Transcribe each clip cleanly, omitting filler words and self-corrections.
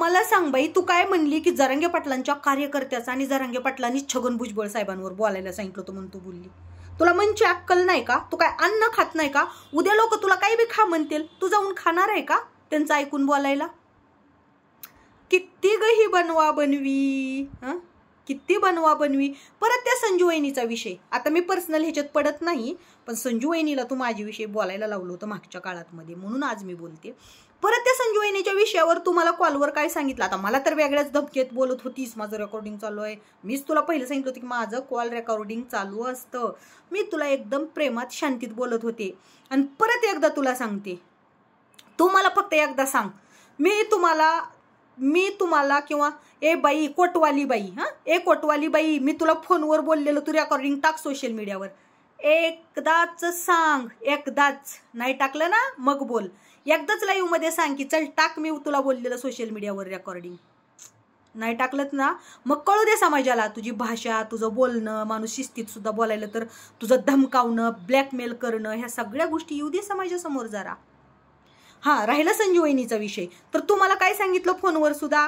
मला सांग बाई, तू काय म्हणली की जरांगे पाटलांच्या कार्यकर्त्याचा आणि जरांगे पाटलांनी छगन भुजबळ साहेबांवर बोलायला सांगितलं होतं म्हणून तू बोलली. तुला मनची अक्कल नाही का? तू काय अन्न खात नाही का? उद्या लोक तुला काही बी खा म्हणतील, तू जाऊन खाणार आहे का त्यांचं ऐकून बोलायला? किती गही बनवा बनवी, किती बनवा बनवी. परत त्या संजू वहिनीचा विषय, आता मी पर्सनल ह्याच्यात पडत नाही, पण संजू वहिनीला तू माझ्याविषयी बोलायला लावलं होतं मागच्या काळात मध्ये, म्हणून आज मी बोलते. परत त्या संजू वहिनीच्या विषयावर तू मला कॉलवर काय सांगितलं? आता मला तर वेगळ्याच धमकीत बोलत होतीस, माझं रेकॉर्डिंग चालू आहे. मीच तुला पहिलं सांगितलं होतं की माझं कॉल रेकॉर्डिंग चालू असतं. मी तुला एकदम प्रेमात शांतीत बोलत होते. आणि परत एकदा तुला सांगते, तू मला फक्त एकदा सांग, मी तुम्हाला किंवा ए बाई कोटवाली बाई, ए कोटवाली बाई, मी तुला फोनवर बोललेलं, तू रेकॉर्डिंग टाक सोशल मीडियावर. एकदाच सांग, एकदाच. नाही टाकलं ना मग बोल. एकदाच लाईव्ह मध्ये सांग की चल टाक, मी तुला बोललेलं सोशल मीडियावर रेकॉर्डिंग. नाही टाकलं ना मग कळू दे समाजाला तुझी भाषा, तुझं बोलणं, माणूस शिस्तीत सुद्धा बोलायला तर तुझं धमकावणं, ब्लॅकमेल करणं, ह्या सगळ्या गोष्टी येऊ दे समाजासमोर जरा. राहिला संजू वहिनीचा विषय, तर तू मला काय सांगितलं फोनवर सुद्धा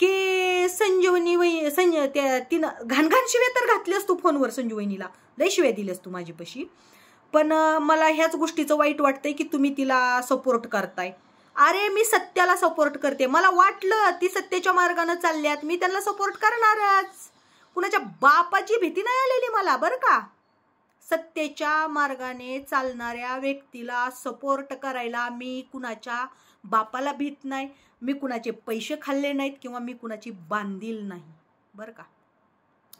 की संजीवनी तिनं घाणघाण शिव्या तर घातल्यास तू फोनवर संजू वहिनीला, लय शिव्या दिल्यास तू माझ्यापाशी. पण मला ह्याच गोष्टीचं वाईट वाटतंय की तुम्ही तिला सपोर्ट करताय. अरे मी सत्याला सपोर्ट करते. मला वाटलं ती सत्याच्या मार्गाने चालल्यात, मी त्यांना सपोर्ट करणारच. कुणाच्या बापाची भीती नाही आलेली मला बरं का. सत्तेच्या मार्गाने चालणाऱ्या व्यक्तीला सपोर्ट करायला मी कुणाच्या बापाला भीत नाही, मी कुणाचे पैसे खाल्ले नाहीत किंवा मी कुणाची बांधील नाही बरं का.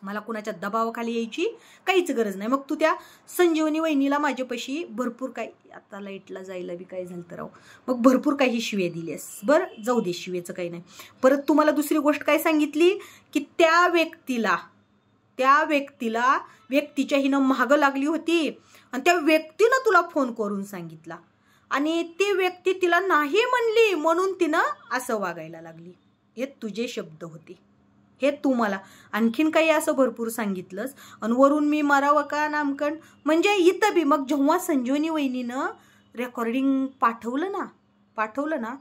मला कुणाच्या दबावाखाली यायची काहीच गरज नाही. मग तू त्या संजीवनी वहिनीला माझ्यापाशी भरपूर काही, आता लाईटला जायला बी काय झालं तर राव, मग भरपूर काही शिव्या दिल्यास. बरं जाऊ दे, शिवेचं काही नाही. परत तुम्हाला दुसरी गोष्ट काय सांगितली की त्या व्यक्तीच्या हिनं महागं लागली होती आणि त्या व्यक्तीनं तुला फोन करून सांगितला आणि ती व्यक्ती तिला नाही म्हणली म्हणून तिनं असं वागायला लागली. हे तुझे शब्द होते, हे तू मला आणखीन काही असं भरपूर सांगितलंस. आणि वरून मी मारावं का नामकण. म्हणजे इथं बी मग जेव्हा संजीवनी वहिनीनं रेकॉर्डिंग पाठवलं ना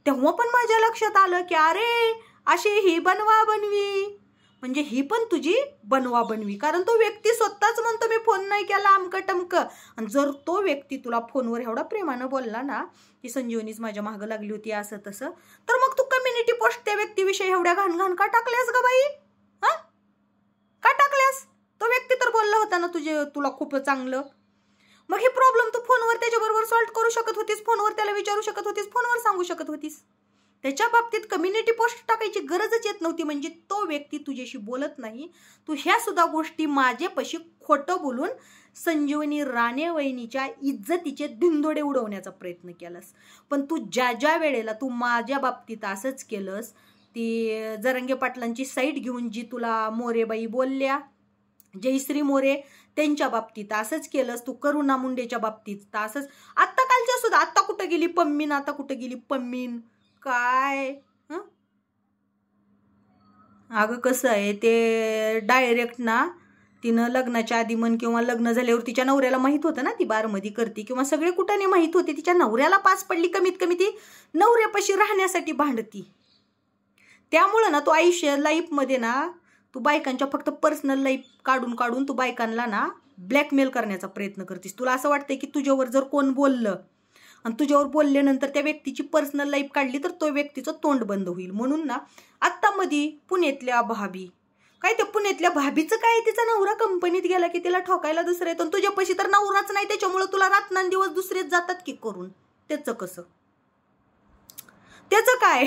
तेव्हा पण माझ्या लक्षात आलं की अरे अशी ही बनवा बनवी, म्हणजे ही पण तुझी बनवा बनवी. कारण तो व्यक्ती स्वतःच म्हणतो मी फोन नाही केला अमकं टमकं. आणि जर तो व्यक्ती तुला फोनवर एवढा प्रेमानं बोलला ना की संजीवनीच माझ्या मागं लागली होती असं तसं, तर मग तू कम्युनिटी पोस्ट त्या व्यक्तीविषयी एवढ्या घाण का टाकल्यास ग बाई? का टाकल्यास? तो व्यक्ती तर बोलला होता ना तुला खूप चांगलं. मग हे प्रॉब्लेम तू फोनवर त्याच्याबरोबर सॉल्व्ह करू शकत होतीस, फोनवर त्याला विचारू शकत होतीस, फोनवर सांगू शकत होतीस. त्याच्या बाबतीत कम्युनिटी पोस्ट टाकायची गरजच येत नव्हती. म्हणजे तो व्यक्ती तुझ्याशी बोलत नाही. तू ह्या सुद्धा गोष्टी माझ्यापाशी खोटं बोलून संजीवनी राणे वहिनीच्या इज्जतीचे धिंदोडे उडवण्याचा प्रयत्न केलास. पण तू ज्या वेळेला तू माझ्या बाबतीत असंच केलंस, ती जरांगे पाटलांची साईड घेऊन जी तुला मोरेबाई बोलल्या, जयश्री मोरे, त्यांच्या बाबतीत असंच केलंस. तू करुणा मुंडेच्या बाबतीत असंच. आत्ता कालच्या सुद्धा, आत्ता कुठं गेली पम्मीन, आता कुठं गेली पम्मीन काय. अगं कसं आहे ते डायरेक्ट ना, तिनं लग्नाच्या आधी म्हण किंवा लग्न झाल्यावर तिच्या नवऱ्याला माहित होतं ना ती बारमध्ये करते किंवा सगळे कुठाने माहित होते. तिच्या नवऱ्याला पास पडली, कमीत कमी ती नवऱ्यापाशी राहण्यासाठी भांडती. त्यामुळं ना तू आयुष्य लाईफमध्ये ना तू बायकांच्या फक्त पर्सनल लाईफ काढून तू बायकांना ना ब्लॅकमेल करण्याचा प्रयत्न करतेस. तुला असं वाटतंय की तुझ्यावर जर कोण बोललं आणि तुझ्यावर बोलल्यानंतर त्या व्यक्तीची पर्सनल लाईफ काढली तर तो व्यक्तीचं तोंड बंद होईल. म्हणून ना आत्ता मध्ये पुण्यातल्या भाभी, काय त्या पुण्यातल्या भाभीचं काय, तिचा नवरा कंपनीत गेला की तिला ठोकायला दुसरं येतो. तुझ्यापाशी तर नवराच नाही, त्याच्यामुळे तुला रात्रंदिवस दुसरेच जातात की करून. त्याचं कसं, त्याचं काय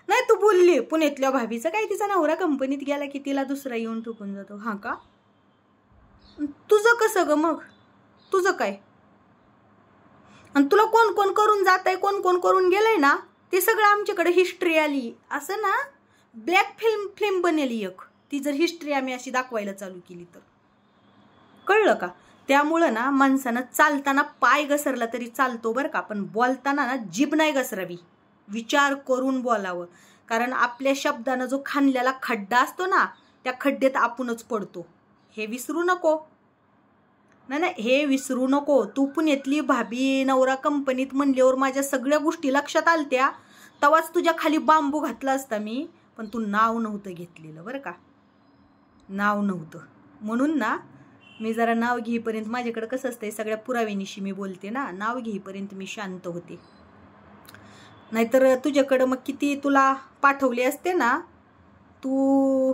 नाही. तू बोलली पुण्यातल्या भाभीचं काय, तिचा नवरा कंपनीत गेला की तिला दुसरा येऊन ठोकून जातो. हा का, तुझं कसं ग मग, तुझं काय? आणि तुला कोण कोण करून जात आहे, कोण कोण करून गेलंय ना, ते सगळं आमच्याकडे हिस्ट्री आली. असं ना ब्लॅक फिल्म बनेली एक, ती जर हिस्ट्री आम्ही अशी दाखवायला चालू केली तर. कळलं का? त्यामुळं ना माणसानं चालताना पाय घसरला तरी चालतो बरं का, पण बोलताना ना जीभ नाही घसरावी, विचार करून बोलावं. कारण आपल्या शब्दानं जो खाणलेला खड्डा असतो ना, त्या खड्ड्यात आपणच पडतो. हे विसरू नको. नाही, हे विसरू नको. तू पुण्यातली भाभी, नवरा कंपनीत म्हणल्यावर माझ्या सगळ्या गोष्टी लक्षात आलत्या. तवाच तुझ्या खाली बांबू घातला असता मी, पण तू नाव नव्हतं घेतलेलं बरं का, नाव नव्हतं. म्हणून ना मी जरा नाव घेईपर्यंत, माझ्याकडे कसं असतंय सगळ्या पुराव्यानिशी मी बोलते ना, नाव घेईपर्यंत मी शांत होते. नाहीतर तुझ्याकडं मग किती तुला पाठवले असते ना, तू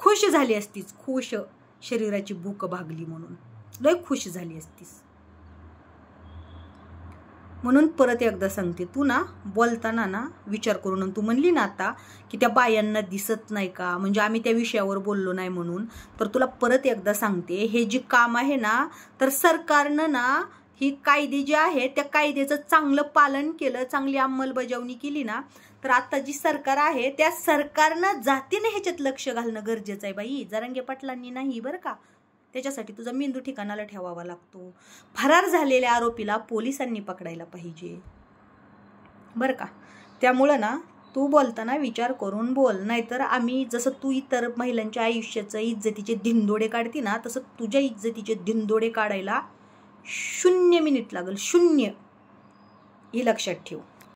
खुश झाली असतीस, खुश, शरीराची भूक भागली म्हणून लय खुश झाली असतीस. म्हणून परत एकदा सांगते, तू ना बोलताना ना विचार करून, तू म्हणली ना आता की त्या बायांना दिसत नाही का, म्हणजे आम्ही त्या विषयावर बोललो नाही म्हणून, तर तुला परत एकदा सांगते, हे जे काम आहे ना, तर सरकारनं ना ही कायदे जे आहे त्या कायद्याचं चांगलं पालन केलं, चांगली अंमलबजावणी केली ना, तर आता जी सरकार आहे त्या सरकारनं जातीने ह्याच्यात लक्ष घालणं गरजेचं आहे बाई, जरांगे पाटलांनी नाही बरं का. त्याच्यासाठी तुझा मेंदू ठिकाणाला ठेवावा लागतो. फरार झालेल्या आरोपीला पोलिसांनी पकडायला पाहिजे बरं का. त्यामुळं ना तू बोलताना विचार करून बोल, नाहीतर आम्ही जसं तू इतर महिलांच्या आयुष्याचं इज्जतीचे धिंदोडे काढते ना, तसं तुझ्या इज्जतीचे धिंदोडे काढायला 0 मिनिट लागेल, 0. हे लक्षात ठेव.